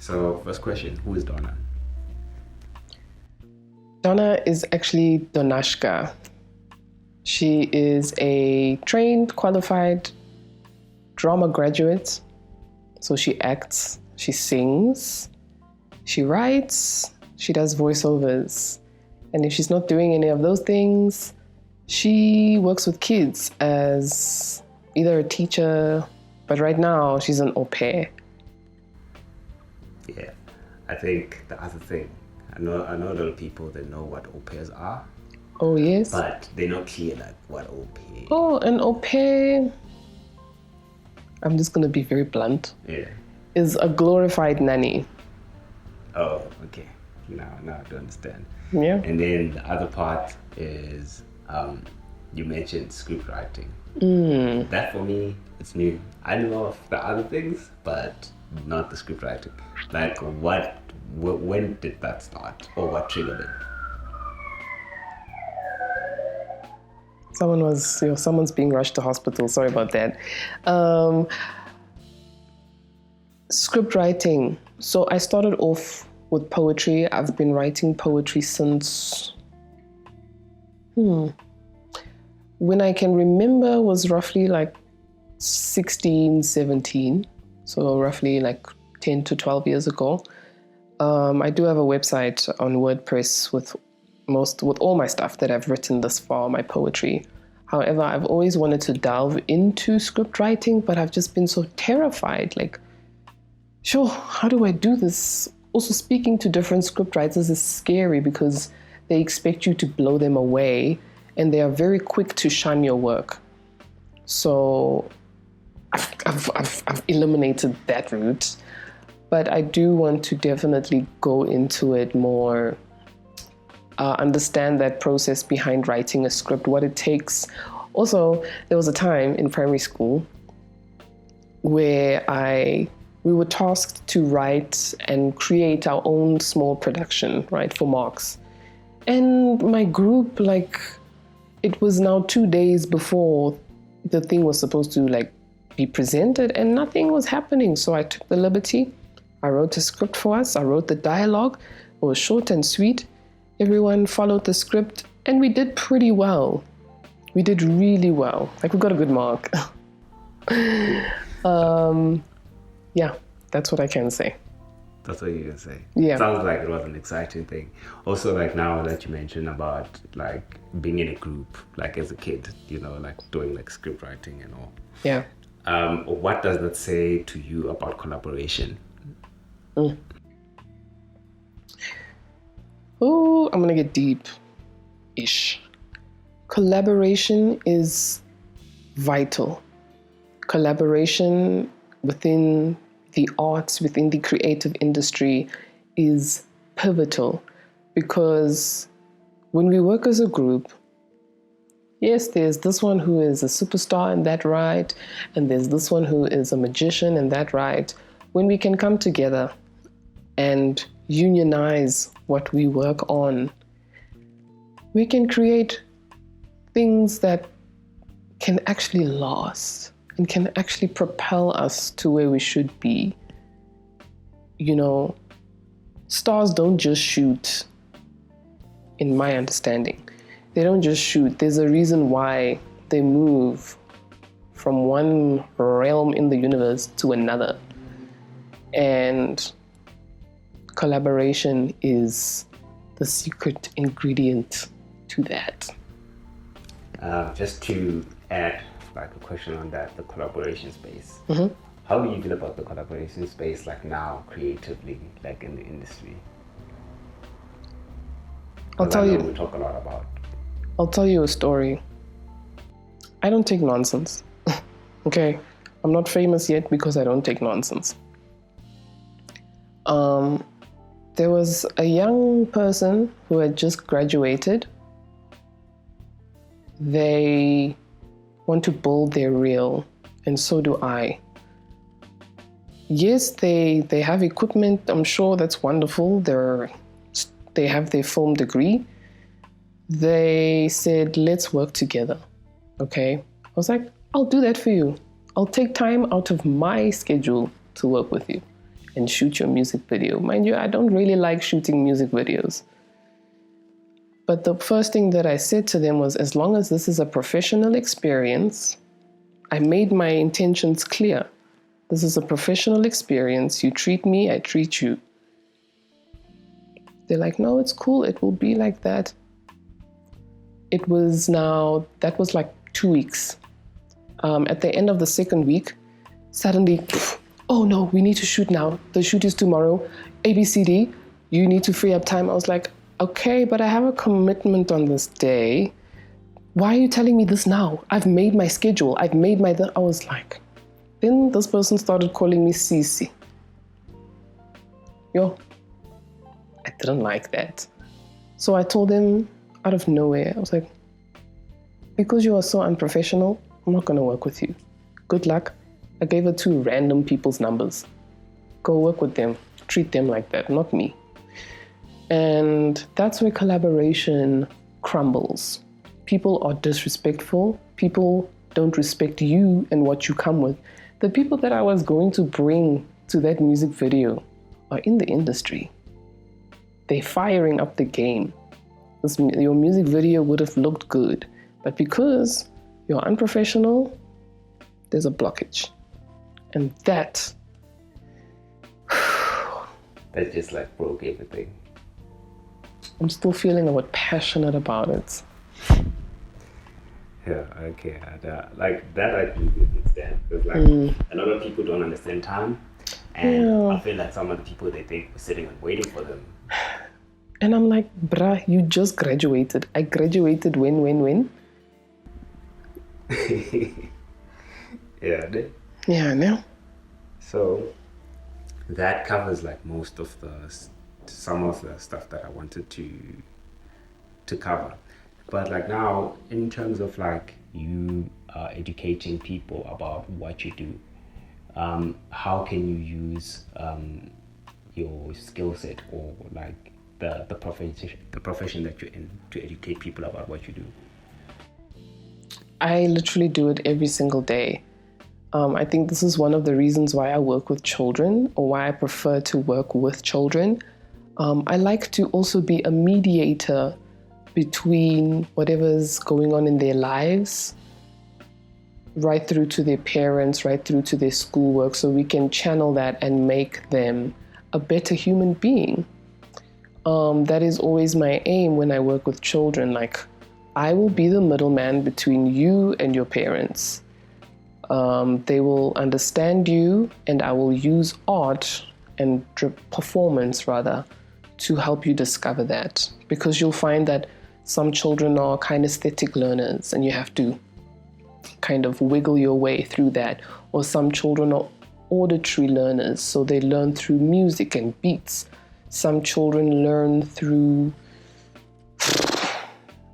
So first question, who is Dona? Dona is actually Donashka. She is a trained, qualified drama graduate. So she acts, she sings, she writes, she does voiceovers. And if she's not doing any of those things, she works with kids as either a teacher, but right now she's an au pair. Yeah, I think the other thing, I know a lot of people that know what au pairs are, Oh, yes. but they're not clear like what au pair. Oh, an au pair, I'm just going to be very blunt, Yeah. is a glorified nanny. Oh, okay. Now I do understand. Yeah. And then the other part is you mentioned script writing. That for me, it's new. I know of the other things, but not the script writing. Like when did that start, or what triggered it? Someone's being rushed to hospital. Sorry about that. Script writing. So I started off with poetry. I've been writing poetry since when I can remember was roughly like 16, 17. So roughly like 10 to 12 years ago. I do have a website on WordPress with all my stuff that I've written thus far, my poetry. However, I've always wanted to delve into script writing, but I've just been so terrified. Like, sure, how do I do this? Also, speaking to different script writers is scary because they expect you to blow them away and they are very quick to shun your work. So I've eliminated that route, but I do want to definitely go into it more, understand that process behind writing a script, what it takes. Also, there was a time in primary school where we were tasked to write and create our own small production, right, for marks. And my group, like, it was now 2 days before the thing was supposed to, like, be presented and nothing was happening. So I took the liberty. I wrote a script for us. I wrote the dialogue. It was short and sweet. Everyone followed the script and we did pretty well. We did really well. Like, we got a good mark. Yeah, that's what I can say. That's what you can say. Yeah. Sounds like it was an exciting thing. Also, like now that you mentioned about like being in a group, like as a kid, like doing like script writing and all. Yeah. What does that say to you about collaboration? Oh, I'm gonna get deep-ish. Collaboration is vital. Collaboration within the arts, within the creative industry is pivotal because when we work as a group, yes, there's this one who is a superstar in that right, and there's this one who is a magician in that right. When we can come together and unionize what we work on, we can create things that can actually last and can actually propel us to where we should be. Stars don't just shoot, in my understanding. They don't just shoot. There's a reason why they move from one realm in the universe to another. And collaboration is the secret ingredient to that. Just to add like a question on that, the collaboration space. Mm-hmm. How do you feel about the collaboration space like now creatively, like in the industry? I'll tell you. We talk a lot about. I'll tell you a story. I don't take nonsense. Okay? I'm not famous yet because I don't take nonsense. There was a young person who had just graduated. They want to build their reel, and so do I. Yes, they have equipment. I'm sure that's wonderful. They have their film degree. They said, let's work together. Okay? I was like, I'll do that for you. I'll take time out of my schedule to work with you. and shoot your music video. Mind you, I don't really like shooting music videos. But the first thing that I said to them was, as long as this is a professional experience, I made my intentions clear. This is a professional experience. You treat me, I treat you. They're like, no, it's cool. It will be like that. That was like 2 weeks. At the end of the second week, suddenly, oh no, we need to shoot now. The shoot is tomorrow. ABCD, you need to free up time. I was like, okay, but I have a commitment on this day. Why are you telling me this now? I've made my schedule. I was like, then this person started calling me Sisi. Yo, I didn't like that. So I told them out of nowhere, I was like, because you are so unprofessional, I'm not going to work with you. Good luck. I gave her 2 random people's numbers. Go work with them. Treat them like that, not me. And that's where collaboration crumbles. People are disrespectful. People don't respect you and what you come with. The people that I was going to bring to that music video are in the industry. They're firing up the game. Your music video would have looked good, but because you're unprofessional, there's a blockage. And that just like broke everything. I'm still feeling a bit passionate about it. Yeah, okay. Like that I do understand. Because like a lot of people don't understand time. And I feel like some of the people, they think we're sitting and waiting for them. And I'm like, bruh, you just graduated. I graduated when? Yeah. Yeah, I know. So that covers like some of the stuff that I wanted to cover. But like now, in terms of like you educating people about what you do, how can you use your skill set or like the profession that you're in to educate people about what you do? I literally do it every single day. I think this is one of the reasons why I work with children, or why I prefer to work with children. I like to also be a mediator between whatever's going on in their lives, right through to their parents, right through to their schoolwork, so we can channel that and make them a better human being. That is always my aim when I work with children. Like, I will be the middleman between you and your parents. They will understand you, and I will use art and performance rather to help you discover that, because you'll find that some children are kinesthetic learners and you have to kind of wiggle your way through that, or some children are auditory learners, so they learn through music and beats. Some children learn through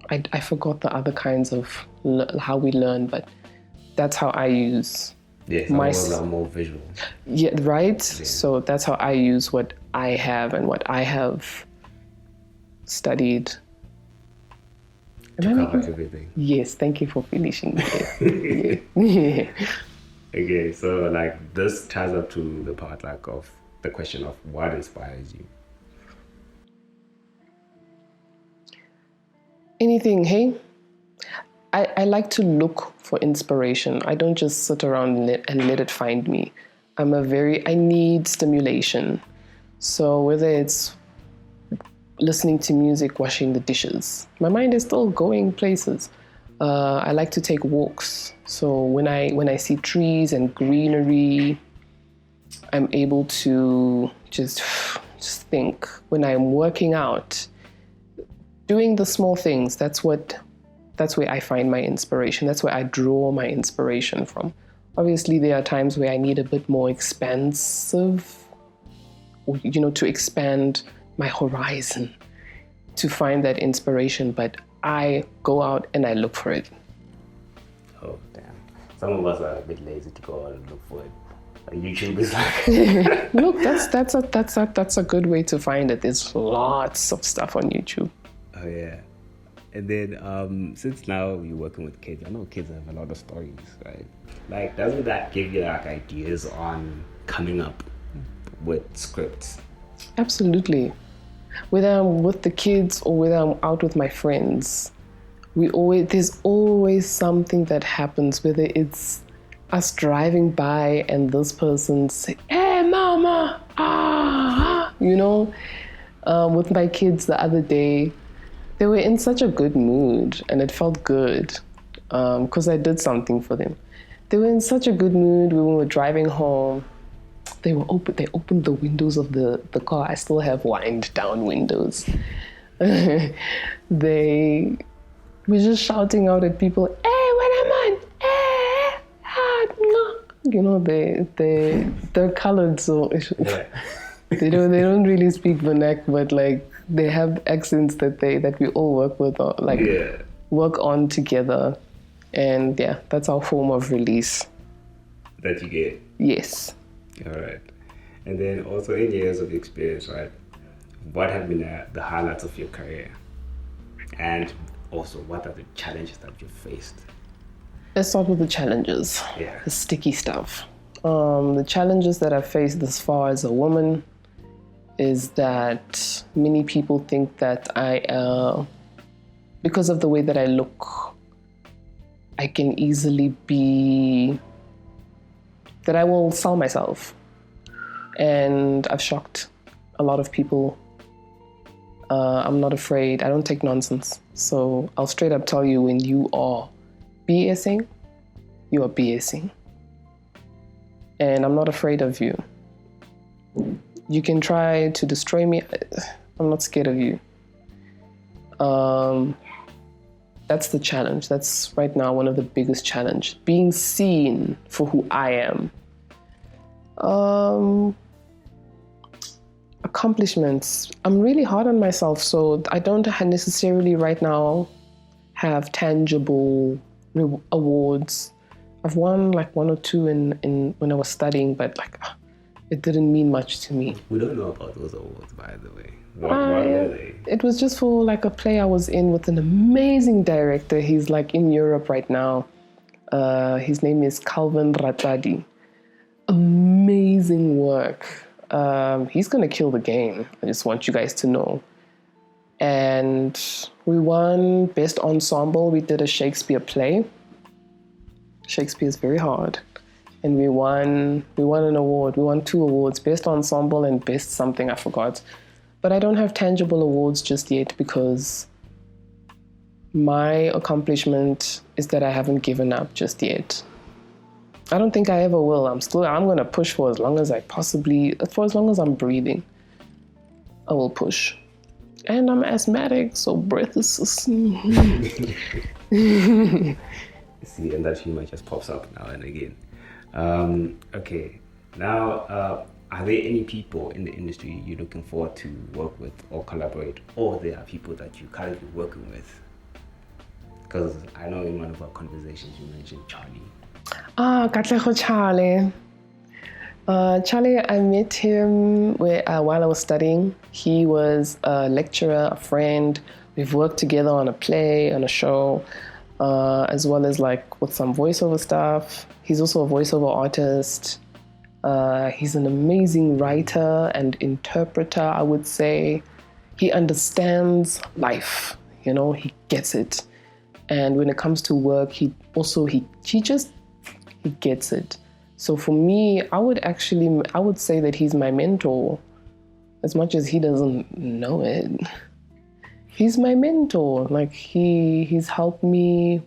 I forgot the other kinds of how we learn, but that's how I use some of them are more visual. Yeah, right? Yeah. So that's how I use what I have and what I have studied. To cover everything. Yes, thank you for finishing. Yeah. Okay, so like this ties up to the part like of the question of what inspires you. Anything, hey? I like to look for inspiration. I don't just sit around and let it find me. I need stimulation. So whether it's listening to music, washing the dishes, my mind is still going places. I like to take walks. So when I see trees and greenery, I'm able to just think. When I'm working out, doing the small things, that's where I find my inspiration. That's where I draw my inspiration from. Obviously, there are times where I need a bit more expansive, to expand my horizon to find that inspiration. But I go out and I look for it. Oh, damn. Some of us are a bit lazy to go out and look for it. Like YouTube is like... Look, that's a good way to find it. There's lots of stuff on YouTube. Oh, yeah. And then since now you're working with kids, I know kids have a lot of stories, right? Like, doesn't that give you like ideas on coming up with scripts? Absolutely. Whether I'm with the kids or whether I'm out with my friends, there's always something that happens, whether it's us driving by and this person say, "Hey, mama, with my kids the other day, they were in such a good mood and it felt good because I did something for them. They were in such a good mood when we were driving home. They opened the windows of the car. I still have wind down windows. They were just shouting out at people, "Hey, when I'm on, they're colored, so they don't really speak vernac, but like they have accents that we all work with or work on together, and yeah, that's our form of release. That you get. Yes. All right. And then also in years of experience, right? What have been the highlights of your career? And also, what are the challenges that you've faced? Let's start with the challenges. Yeah. The sticky stuff. The challenges that I've faced thus far as a woman is that many people think that because of the way that I look, I can easily that I will sell myself. And I've shocked a lot of people. I'm not afraid. I don't take nonsense. So I'll straight up tell you, when you are BSing, you are BSing. And I'm not afraid of you. You can try to destroy me. I'm not scared of you. That's the challenge. That's right now one of the biggest challenge. Being seen for who I am. Accomplishments. I'm really hard on myself, so I don't necessarily right now have tangible awards. I've won like one or two in when I was studying, but like it didn't mean much to me. We don't know about those awards, by the way. What were they? It was just for like a play I was in with an amazing director. He's like in Europe right now. His name is Calvin Ratadi. Amazing work. He's gonna kill the game. I just want you guys to know. And we won Best Ensemble. We did a Shakespeare play. Shakespeare is very hard. And we won an award. We won 2 awards, Best Ensemble and Best something, I forgot. But I don't have tangible awards just yet because my accomplishment is that I haven't given up just yet. I don't think I ever will. I'm going to push for as long as I'm breathing. I will push. And I'm asthmatic, so breath is... See, and that humor just pops up now and again. Okay, now, are there any people in the industry you're looking forward to work with or collaborate, or there are people that you're currently working with? Because I know in one of our conversations you mentioned Charlie. Katleho Charlie. Charlie, I met him while I was studying. He was a lecturer, a friend. We've worked together on a play, on a show, as well as like with some voiceover stuff. He's also a voiceover artist. He's an amazing writer and interpreter, I would say. He understands life, he gets it. And when it comes to work, he gets it. So for me, I would say that he's my mentor, as much as he doesn't know it. He's my mentor. Like he's helped me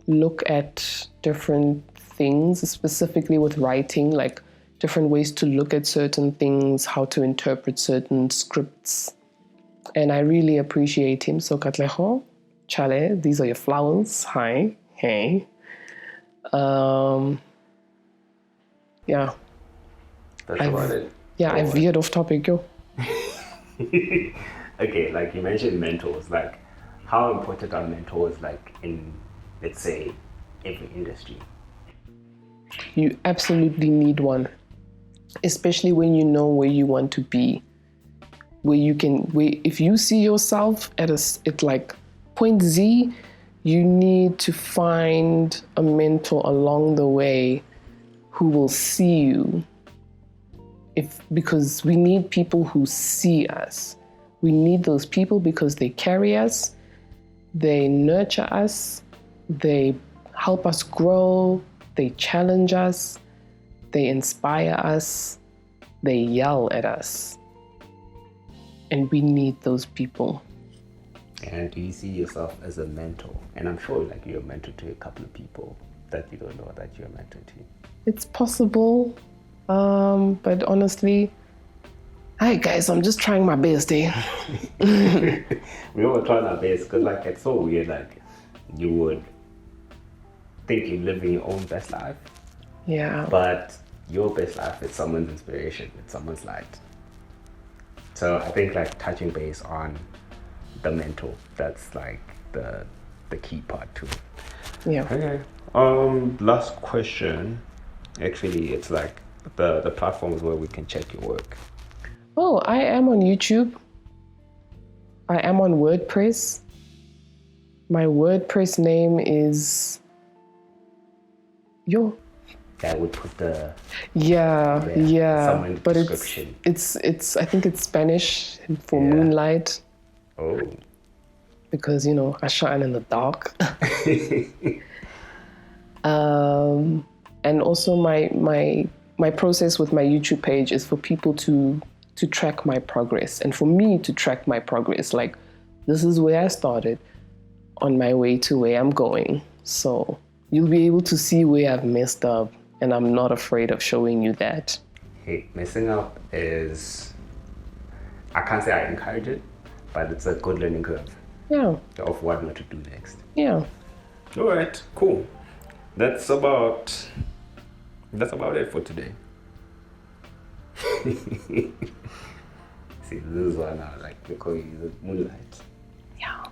look at different things, specifically with writing, like different ways to look at certain things, how to interpret certain scripts. And I really appreciate him. So Katleho, Chale, these are your flowers. Hi, hey. Yeah. That's about it. Yeah, I veered off topic, yo. Okay, like you mentioned mentors, like how important are mentors like in, let's say, every industry? You absolutely need one, especially when you know where you want to be, if you see yourself at like point Z, you need to find a mentor along the way who will see you because we need people who see us. We need those people because they carry us, they nurture us, they help us grow, they challenge us, they inspire us, they yell at us. And we need those people. And do you see yourself as a mentor? And I'm sure like you're a mentor to a couple of people that you don't know that you're a mentor to. It's possible, but honestly, hi guys, I'm just trying my best, eh? We all trying our best because like it's so weird. Like you would think you're living your own best life, Yeah. but your best life is someone's inspiration. It's someone's light. So I think like touching base on the mentor, that's like the key part to it. Yeah. Okay. Last question. Actually, it's like the platforms where we can check your work. Oh, I am on YouTube. I am on WordPress. My WordPress name is I would put the yeah. somewhere in the But description. it's I think it's Spanish for Yeah. moonlight Oh. because I shine in the dark. And also my process with my YouTube page is for people to track my progress and for me to track my progress. Like, this is where I started on my way to where I'm going. So you'll be able to see where I've messed up, and I'm not afraid of showing you that. Hey, messing up is, I can't say I encourage it, but it's a good learning curve Yeah. of what not to do next. Yeah. All right, cool. That's about it for today. See, this is one now, like we call you the moonlight. Yeah.